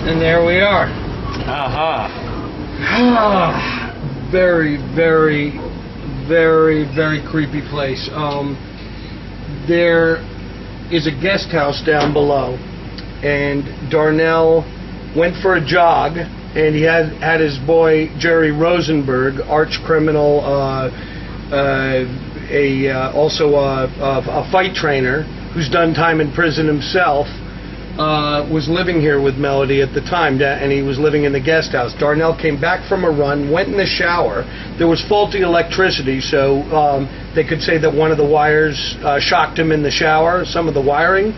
And there we are. Very, very, very, very creepy place. There is a guest house down below, and Darnell went for a jog, and he had his boy Jerry Rosenberg, arch criminal, also a fight trainer who's done time in prison himself, was living here with Melody at the time, and he was living in the guest house. Darnell came back from a run, went in the shower. There was faulty electricity, so they could say that one of the wires shocked him in the shower, some of the wiring.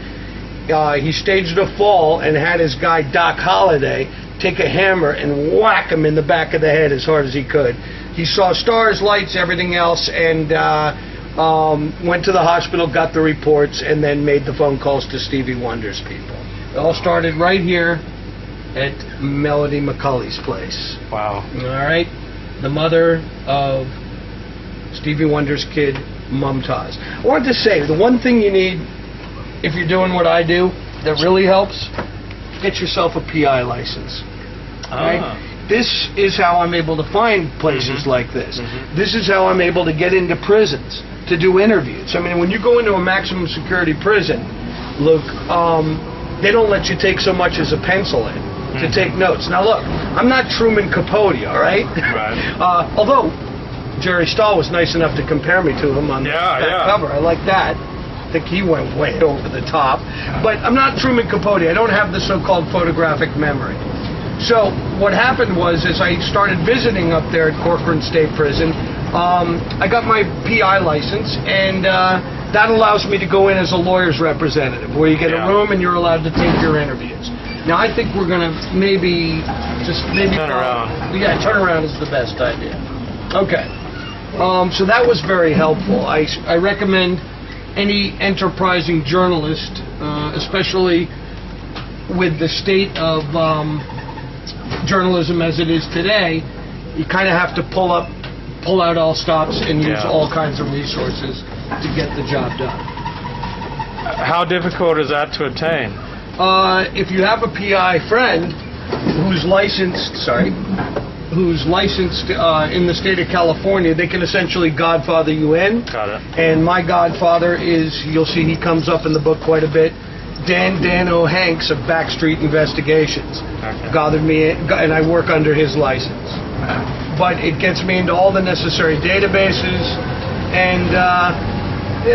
He staged a fall and had his guy Doc Holliday take a hammer and whack him in the back of the head as hard as he could. He saw stars, lights, everything else, and went to the hospital, got the reports, and then made the phone calls to Stevie Wonder's people. It all started right here at Melody McCulley's place. Wow. All right? The mother of Stevie Wonder's kid, Mumtaz. I wanted to say, the one thing you need, if you're doing what I do, that really helps, get yourself a PI license. Right? This is how I'm able to find places like this. This is how I'm able to get into prisons to do interviews. I mean, when you go into a maximum security prison, Luke, they don't let you take so much as a pencil in to take notes. Now look, I'm not Truman Capote, all right? Right. Although Jerry Stahl was nice enough to compare me to him on that cover. I like that. I think he went way over the top. But I'm not Truman Capote. I don't have the so-called photographic memory. So what happened was, as I started visiting up there at Corcoran State Prison, I got my PI license, and that allows me to go in as a lawyer's representative, where you get a room and you're allowed to take your interviews. Now I think we're going to maybe turn around. Yeah, turn around is the best idea. Okay. So that was very helpful. I recommend any enterprising journalist, especially with the state of journalism as it is today, you kind of have to pull out all stops and use all kinds of resources to get the job done. How difficult is that to attain? If you have a PI friend who's licensed in the state of California, they can essentially godfather you in. Got it. And my godfather is, you'll see he comes up in the book quite a bit, Dan O'Hanks of Backstreet Investigations. Gathered me in, and I work under his license. But it gets me into all the necessary databases, and you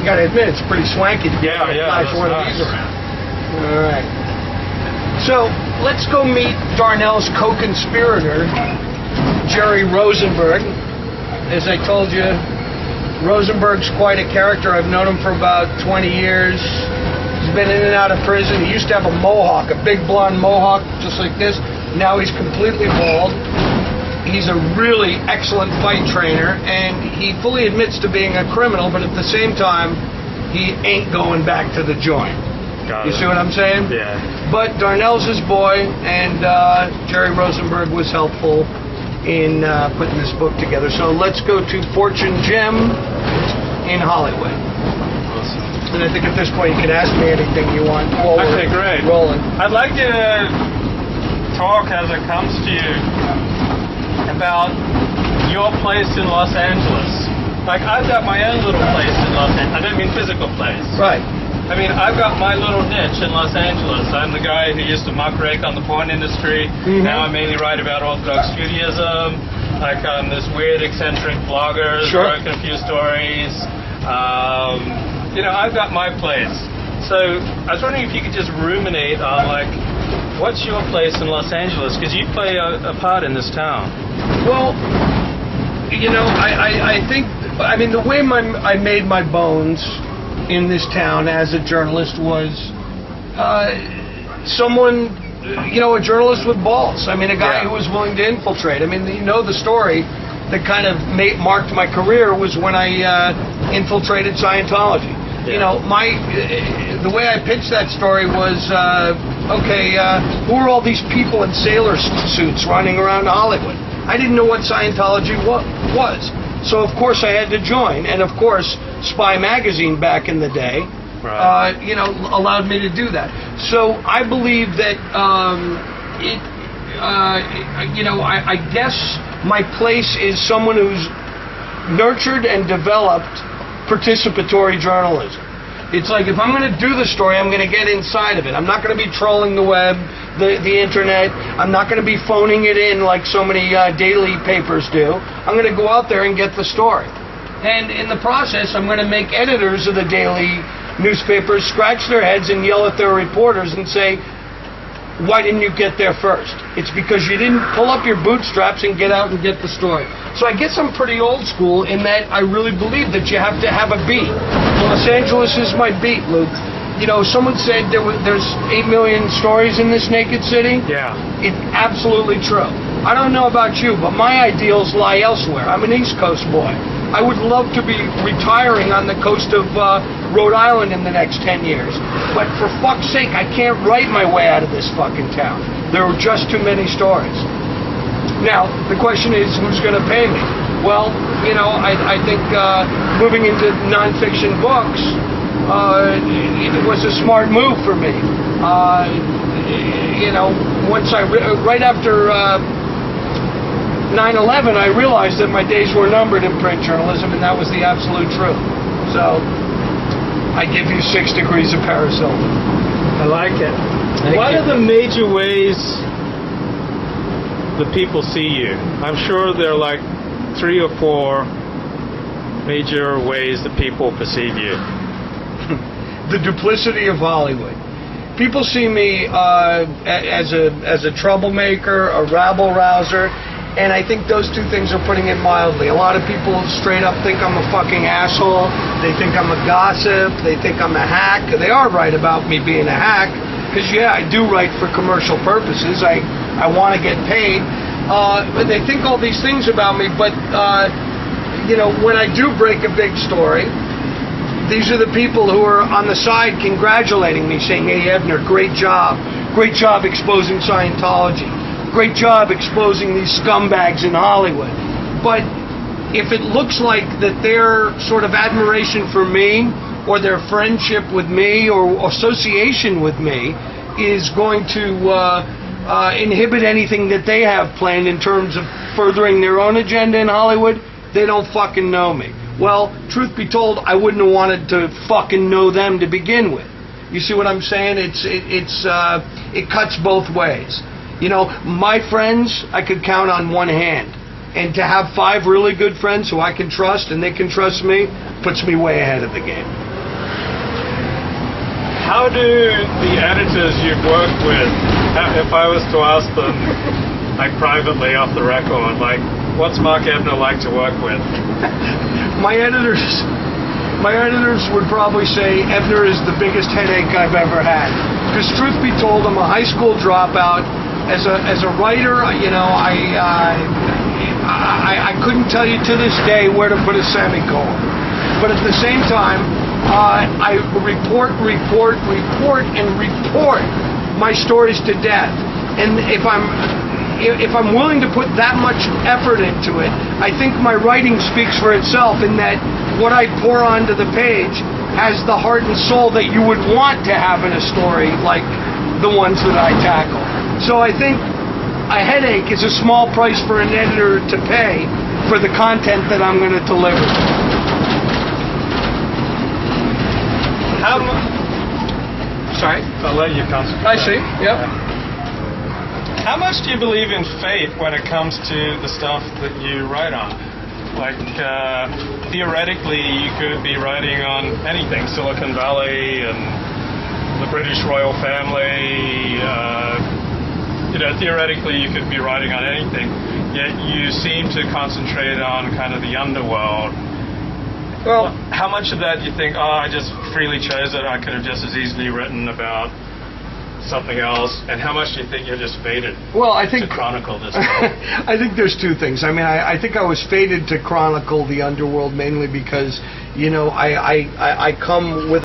gotta admit, it's pretty swanky to flash one of these around. All right. So let's go meet Darnell's co-conspirator, Jerry Rosenberg. As I told you, Rosenberg's quite a character. I've known him for about 20 years. He's been in and out of prison. He used to have a mohawk, a big blonde mohawk, just like this. Now he's completely bald. He's a really excellent fight trainer, and he fully admits to being a criminal, but at the same time, he ain't going back to the joint. You see what I'm saying? Yeah. But Darnell's his boy, and Jerry Rosenberg was helpful in putting this book together. So let's go to Fortune Gem in Hollywood. Awesome. And I think at this point you can ask me anything you want. Okay, great. Rolling. I'd like to talk as it comes to you about your place in Los Angeles. Like, I've got my own little place in Los Angeles. I don't mean physical place. Right. I mean, I've got my little niche in Los Angeles. I'm the guy who used to muckrake on the porn industry. Now I mainly write about Orthodox Judaism. Like, I'm this weird, eccentric blogger, wrote a few stories. I've got my place. So I was wondering if you could just ruminate on, like, what's your place in Los Angeles? Because you play a part in this town. Well, I think, the way I made my bones in this town as a journalist was someone, a journalist with balls. A guy who was willing to infiltrate. The story that kind of marked my career was when I infiltrated Scientology. The way I pitched that story was, who are all these people in sailor suits running around Hollywood? I didn't know what Scientology was. So, of course, I had to join. And, of course, Spy Magazine back in the day, allowed me to do that. So I believe that I guess my place is someone who's nurtured and developed participatory journalism. It's like, if I'm going to do the story, I'm going to get inside of it. I'm not going to be trolling the web, the internet. I'm not going to be phoning it in like so many daily papers do. I'm going to go out there and get the story. And in the process, I'm going to make editors of the daily newspapers scratch their heads and yell at their reporters and say, why didn't you get there first? It's because you didn't pull up your bootstraps and get out and get the story. So I guess I'm pretty old school in that I really believe that you have to have a beat. Los Angeles is my beat, Luke. You know, someone said there's 8 million stories in this naked city. Yeah. It's absolutely true. I don't know about you, but my ideals lie elsewhere. I'm an East Coast boy. I would love to be retiring on the coast of Rhode Island in the next 10 years. But for fuck's sake, I can't write my way out of this fucking town. There are just too many stories. Now, the question is, who's going to pay me? Well, you know, I think moving into nonfiction books, it was a smart move for me. You know, right after 9/11, I realized that my days were numbered in print journalism, and that was the absolute truth. So, I give you 6 degrees of Paris Hilton. I like it. What are the major ways the people see you? I'm sure there are like 3 or 4 major ways that people perceive you. The duplicity of Hollywood. People see me as a troublemaker, a rabble-rouser, and I think those 2 things are putting it mildly. A lot of people straight up think I'm a fucking asshole. They think I'm a gossip. They think I'm a hack. They are right about me being a hack, because, yeah, I do write for commercial purposes. I want to get paid. But they think all these things about me, but, you know, when I do break a big story, these are the people who are on the side congratulating me, saying, hey, Ebner, great job. Great job exposing Scientology. Great job exposing these scumbags in Hollywood. But if it looks like that their sort of admiration for me, or their friendship with me, or association with me, is going to inhibit anything that they have planned in terms of furthering their own agenda in Hollywood, they don't fucking know me. Well, truth be told, I wouldn't have wanted to fucking know them to begin with. You see what I'm saying? It cuts both ways. You know, my friends, I could count on one hand. And to have 5 really good friends who I can trust and they can trust me, puts me way ahead of the game. How do the editors you've worked with, if I was to ask them, like privately off the record, like, what's Mark Ebner like to work with? My editors would probably say Ebner is the biggest headache I've ever had. Because truth be told, I'm a high school dropout. As a writer, you know, I couldn't tell you to this day where to put a semicolon. But at the same time, I report my stories to death. And if I'm willing to put that much effort into it, I think my writing speaks for itself, in that what I pour onto the page has the heart and soul that you would want to have in a story like the ones that I tackle. So I think a headache is a small price for an editor to pay for the content that I'm going to deliver. Sorry? I'll let you concentrate. I see, yep. How much do you believe in fate when it comes to the stuff that you write on? Like, theoretically, you could be writing on anything, Silicon Valley and the British royal family. You know, theoretically, you could be writing on anything. Yet you seem to concentrate on kind of the underworld. Well, how much of that do you think, I just freely chose it, I could have just as easily written about something else, and how much do you think you're just fated to chronicle this? I think there's 2 things. I mean, I think I was fated to chronicle the underworld mainly because, you know, I come with